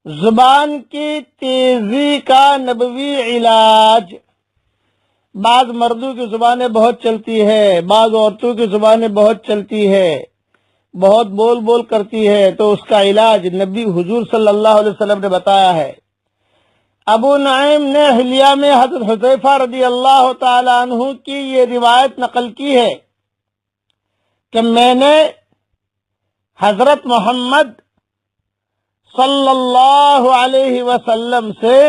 زبان کی تیزی کا نبوی علاج۔ بعض مردوں کی زبانیں بہت چلتی ہے، بعض عورتوں کی زبانیں بہت چلتی ہے، بہت بول بول کرتی ہے، تو اس کا علاج نبی حضور صلی اللہ علیہ وسلم نے بتایا ہے۔ ابو نعیم نے حلیہ میں حضرت حذیفہ رضی اللہ تعالی عنہ کی یہ روایت نقل کی ہے کہ میں نے حضرت محمد صلی اللہ علیہ وسلم سے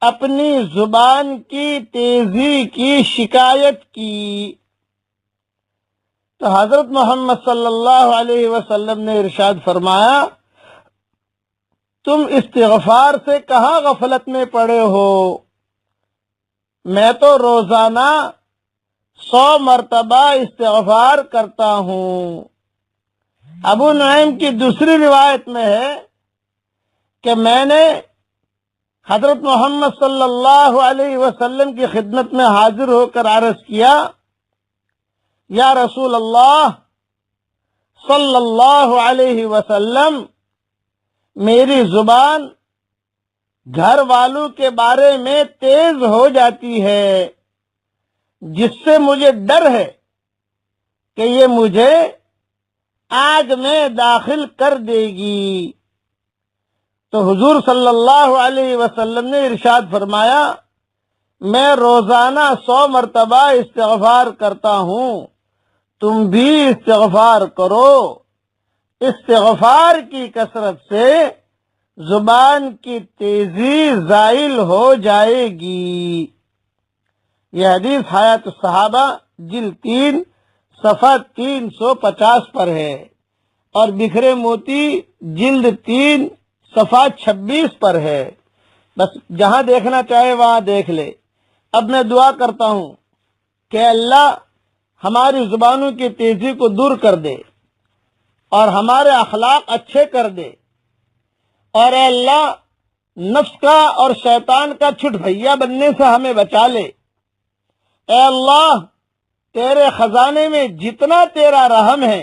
اپنی زبان کی تیزی کی شکایت کی، تو حضرت محمد صلی اللہ علیہ وسلم نے ارشاد فرمایا، تم استغفار سے کہاں غفلت میں پڑے ہو؟ میں تو روزانہ 100 مرتبہ استغفار کرتا ہوں۔ ابو نعیم کی دوسری روایت میں ہے کہ میں نے حضرت محمد صلی اللہ علیہ وسلم کی خدمت میں حاضر ہو کر عرض کیا، یا رسول اللہ صلی اللہ علیہ وسلم، میری زبان گھر والوں کے بارے میں تیز ہو جاتی ہے، جس سے مجھے ڈر ہے کہ یہ مجھے آگ میں داخل کر دے گی۔ تو حضور صلی اللہ علیہ وسلم نے ارشاد فرمایا، میں روزانہ 100 مرتبہ استغفار کرتا ہوں، تم بھی استغفار کرو۔ استغفار کی کثرت سے زبان کی تیزی زائل ہو جائے گی۔ یہ حدیث حیات الصحابہ جلد 3 صفحہ 350 پر ہے، اور بکھرے موتی جلد 3 صفحہ 26 پر ہے۔ بس جہاں دیکھنا چاہے وہاں دیکھ لے۔ اب میں دعا کرتا ہوں کہ اللہ ہماری زبانوں کی تیزی کو دور کر دے اور ہمارے اخلاق اچھے کر دے، اور اے اللہ نفس کا اور شیطان کا چھٹ بھیا بننے سے ہمیں بچا لے۔ اے اللہ تیرے خزانے میں جتنا تیرا رحم ہے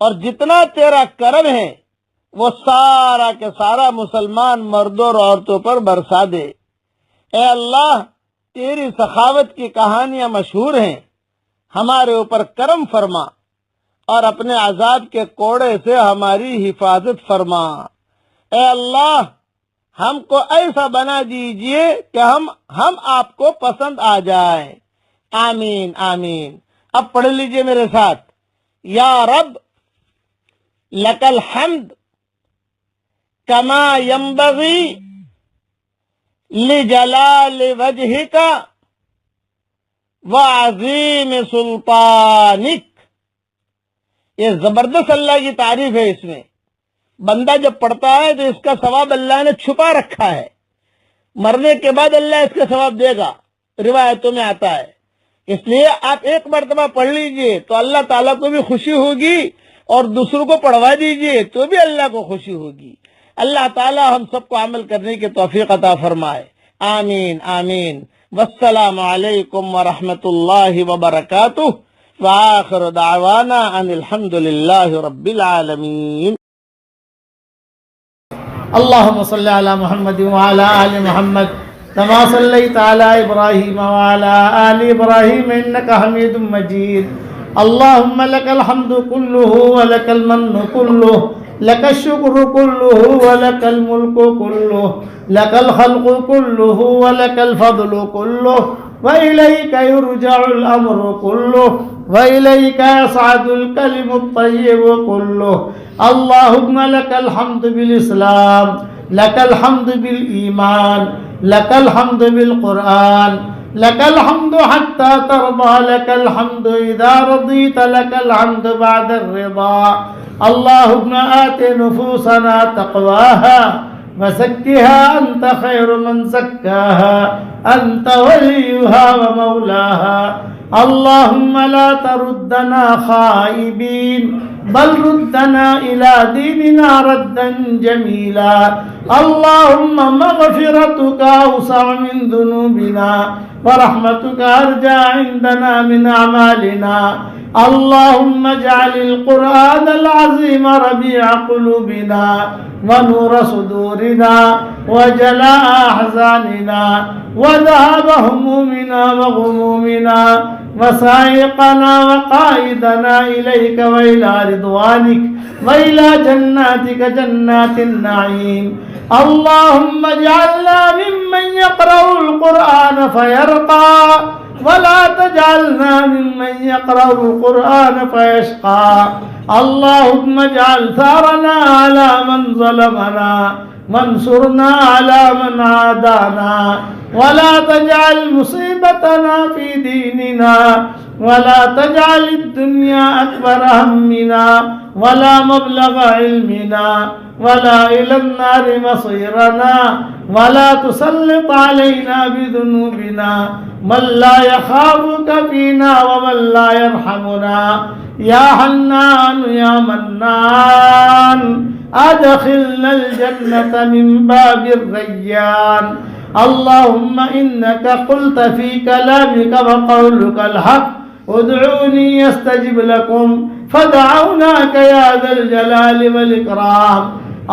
اور جتنا تیرا کرم ہے وہ سارا کے سارا مسلمان مردوں اور عورتوں پر برسا دے۔ اے اللہ تیری سخاوت کی کہانیاں مشہور ہیں، ہمارے اوپر کرم فرما اور اپنے عذاب کے کوڑے سے ہماری حفاظت فرما۔ اے اللہ ہم کو ایسا بنا دیجئے کہ ہم آپ کو پسند آ جائیں۔ آمین آمین۔ اب پڑھ لیجئے میرے ساتھ، یا رب لک الحمد کما ینبغی لجلال وجہک وعظیم سلطانک۔ یہ زبردست اللہ کی تعریف ہے۔ اس میں بندہ جب پڑھتا ہے تو اس کا ثواب اللہ نے چھپا رکھا ہے، مرنے کے بعد اللہ اس کا ثواب دے گا، روایتوں میں آتا ہے۔ اس لیے آپ ایک مرتبہ پڑھ لیجئے تو اللہ تعالیٰ کو بھی خوشی ہوگی، اور دوسروں کو پڑھوا دیجئے تو بھی اللہ کو خوشی ہوگی۔ اللہ تعالیٰ ہم سب کو عمل کرنے کی توفیق عطا فرمائے۔ آمین آمین۔ والسلام علیکم ورحمۃ اللہ وبرکاتہ، وآخر دعوانا ان الحمد للہ رب العالمین۔ اللهم صل على محمد وعلى آل محمد كما صليت على إبراهيم وعلى آل إبراهيم إنك حميد مجيد. اللهم لك الحمد كله ولك المن كله، لك الشكر كله ولك الملك كله، لك الخلق كله ولك الفضل كله، وإليك يرجع الأمر كله، وإليك يصعد الكلم الطيب كله. اللهم لك الحمد بالإسلام، لك الحمد بالإيمان، لك الحمد بالقرآن، لك الحمد حتى ترضى، لك الحمد إذا رضيت، لك الحمد بعد الرضا. اللهم آت نفوسنا تقواها وزكها أنت خير من زكاها، أنت وليها ومولاها. اللهم لا تردنا خائبين، بل ردنا إلى ديننا ردا جميلا. اللهم مغفرتك أوسع من ذنوبنا ورحمتك أرجى عندنا من أعمالنا. اللهم اجعل القرآن العظيم ربيع قلوبنا ونور صدورنا وجلاء أحزاننا وذهاب همومنا وغمومنا وسائقنا وقائدنا إليك وإلى رضوانك وإلى جناتك جنات النعيم. اللهم اجعلنا ممن يقرأ القرآن فيرقى ولا تجعلنا ممن يقرأ القرآن فيشقى. اللهم اجعل ثارنا على من ظلمنا وانصرنا على من عادانا ولا تجعل مصيبتنا في ديننا ولا تجعل الدنيا أكبر همنا ولا مبلغ علمنا ولا إلى النار مصيرنا ولا تسلط علينا بذنوبنا من لا يخافك فينا ومن لا يرحمنا. يا حنان يا منان أدخلنا الجنة من باب الريان. اللهم إنك قلت في كلامك وقولك الحق ادعوني يستجب لكم فدعوناك يا ذا الجلال والإكرام.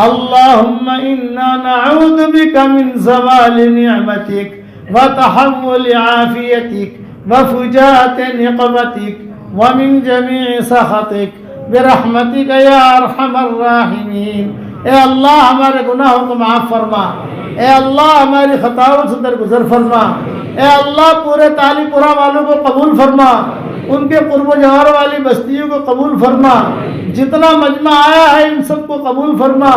اللهم إنا نعوذ بك من زوال نعمتك وتحول عافيتك وفجاءة نقمتك ومن جميع سخطك برحمتك یا ارحم الراحمین. اے اللہ ہمارے گناہوں کو معاف فرما. اے اللہ ہماری خطاؤں سے درگزر فرما. اے اللہ پورے تالی پورا والوں کو قبول فرما. ان کے قرب و جوار والی بستیوں کو قبول فرما. جتنا مجمع آیا ہے ان سب کو قبول فرما.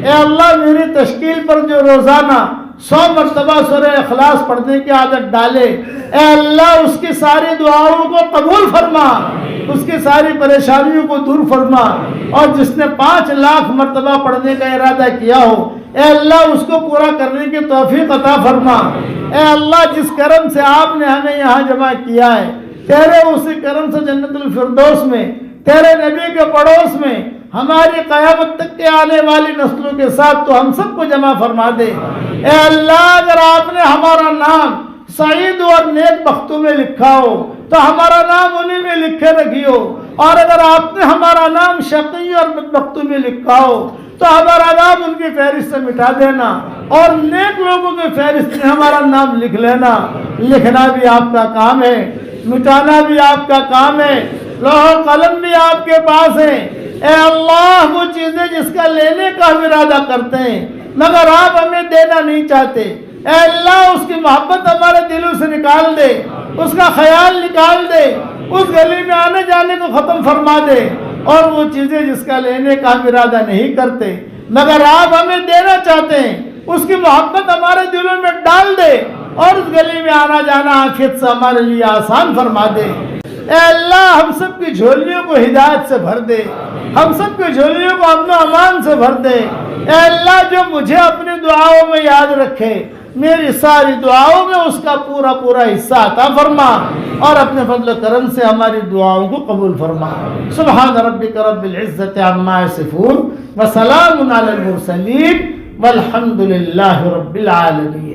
اے اللہ میری تشکیل پر جو روزانہ 100 مرتبہ سورہ اخلاص پڑھنے کی عادت ڈالے, اے اللہ اس کی ساری دعاؤں کو قبول فرما, اس کی ساری پریشانیوں کو دور فرما. اور جس نے 5 لاکھ مرتبہ پڑھنے کا ارادہ کیا ہو, اے اللہ اس کو پورا کرنے کی توفیق عطا فرما. اے اللہ جس کرم سے آپ نے ہمیں یہاں جمع کیا ہے, تیرے اسی کرم سے جنت الفردوس میں تیرے نبی کے پڑوس میں ہماری قیامت تک کے آنے والی نسلوں کے ساتھ تو ہم سب کو جمع فرما دے. اے اللہ اگر آپ نے ہمارا نام سعید اور نیک بختوں میں لکھا ہو تو ہمارا نام انہیں میں لکھے رکھیو, اور اگر آپ نے ہمارا نام شقی اور بدبختوں میں لکھا ہو تو ہمارا نام ان کی فہرست سے مٹا دینا, اور نیک لوگوں کی فہرست میں ہمارا نام لکھ لینا. لکھنا بھی آپ کا کام ہے, مٹانا بھی آپ کا کام ہے, لوح و قلم بھی آپ کے پاس ہے. اے اللہ وہ چیزیں جس کا لینے کا ہم ارادہ کرتے ہیں مگر آپ ہمیں دینا نہیں چاہتے, اے اللہ اس کی محبت ہمارے دلوں سے نکال دے, اس کا خیال نکال دے, اس گلی میں آنے جانے کو ختم فرما دے. اور وہ چیزیں جس کا لینے کا ہم ارادہ نہیں کرتے مگر آپ ہمیں دینا چاہتے ہیں, اس کی محبت ہمارے دلوں میں ڈال دے, اور اس گلی میں آنا جانا عافیت سے ہمارے لیے آسان فرما دے. اے اللہ ہم سب کی جھولیوں کو ہدایت سے بھر دے, ہم سب کی جھولیوں کو امن و امان سے بھر دے. اے اللہ جو مجھے اپنی دعاؤں میں یاد رکھے میری ساری دعاؤں میں اس کا پورا پورا حصہ عطا فرما, اور اپنے فضل و کرم سے ہماری دعاؤں کو قبول فرما. سبحان ربک رب العزت عما یصفون وسلام علی المرسلین والحمد للہ رب العالمین.